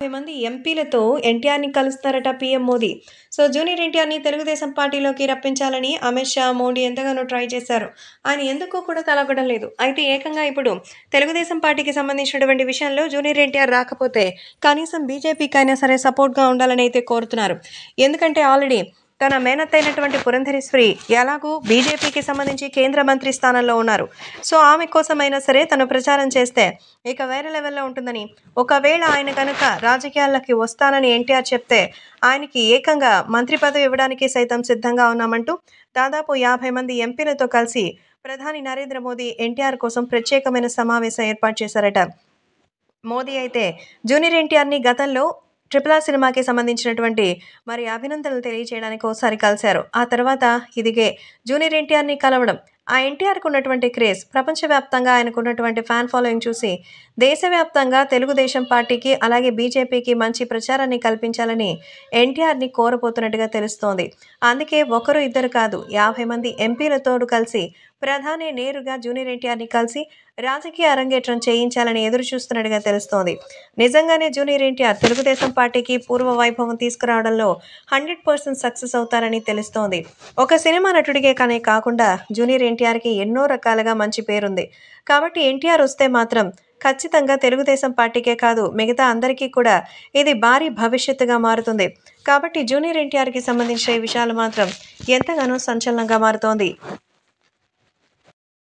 50 మంది ఎంపీలతో ఎన్టీఆర్‌ని కలుస్తారట PM Modi. Junior ఎన్టీఆర్‌ని తెలుగుదేశం పార్టీలోకి రప్పించాలని అమిత్ షా, మోడీ ఎంతగానో ట్రై చేశారు. ఆయన ఎందుకు కూడా తలొగ్గడం లేదు. అయితే ఏకంగా ఇప్పుడు తెలుగుదేశం పార్టీకి సంబంధించినటువంటి విషయంలో జూనియర్ ఎన్టీఆర్ రాకపోతే కనీసం బీజేపీకైనా సరే సపోర్ట్‌గా ఉండాలని అయితే కోరుతున్నారు. ఎందుకంటే ఆల్రెడీ తన మేనత్తైనటువంటి పురంధరేశ్వరి ఎలాగూ బీజేపీకి సంబంధించి కేంద్ర మంత్రి స్థానంలో ఉన్నారు. ఆమె కోసమైనా సరే తను ప్రచారం చేస్తే ఇక వేరే లెవెల్‌లో ఉంటుందని, ఒకవేళ ఆయన కనుక రాజకీయాల్లోకి వస్తానని ఎన్టీఆర్ చెప్తే ఆయనకి ఏకంగా మంత్రి పదవి ఇవ్వడానికి సైతం సిద్ధంగా ఉన్నామంటూ దాదాపు 50 మంది ఎంపీలతో కలిసి ప్రధాని నరేంద్ర మోదీ ఎన్టీఆర్ కోసం ప్రత్యేకమైన సమావేశం ఏర్పాటు చేశారట. మోదీ అయితే జూనియర్ ఎన్టీఆర్‌ని గతంలో 'ట్రిపుల్ ఆర్' సినిమాకి సంబంధించినటువంటి అభినందనలు తెలియజేయడానికి ఓసారి కలిశారు. ఆ తర్వాత ఇదిగే జూనియర్ ఎన్టీఆర్‌ని కలవడం. ఆ ఎన్టీఆర్‌కి ఉన్నటువంటి క్రేజ్, ప్రపంచవ్యాప్తంగా ఆయనకున్నటువంటి ఫ్యాన్ ఫాలోయింగ్ చూసి దేశవ్యాప్తంగా తెలుగుదేశం పార్టీకి అలాగే బీజేపీకి మంచి ప్రచారాన్ని కల్పించాలని ఎన్టీఆర్‌ని కోరబోతున్నట్టుగా తెలుస్తోంది. అందుకే ఒకరు ఇద్దరు కాదు 50 మంది ఎంపీలతోడు కలిసి ప్రధాని నేరుగా జూనియర్ ఎన్టీఆర్‌ని కలిసి రాజకీయ అరంగేట్రం చేయించాలని ఎదురు చూస్తున్నట్టుగా తెలుస్తోంది. నిజంగానే జూనియర్ ఎన్టీఆర్ తెలుగుదేశం పార్టీకి పూర్వ వైభవం తీసుకురావడంలో 100% సక్సెస్ అవుతారని తెలుస్తోంది. ఒక సినిమా నటుడికే కానీ కాకుండా జూనియర్ ఎన్టీఆర్‌కి ఎన్నో రకాలుగా మంచి పేరుంది. కాబట్టి ఎన్టీఆర్ వస్తే మాత్రం ఖచ్చితంగా తెలుగుదేశం పార్టీకే కాదు మిగతా అందరికీ కూడా ఇది భారీ భవిష్యత్తుగా మారుతుంది. కాబట్టి జూనియర్ ఎన్టీఆర్‌కి సంబంధించిన ఈ విషయాలు మాత్రం ఎంతగానో సంచలనంగా మారుతోంది.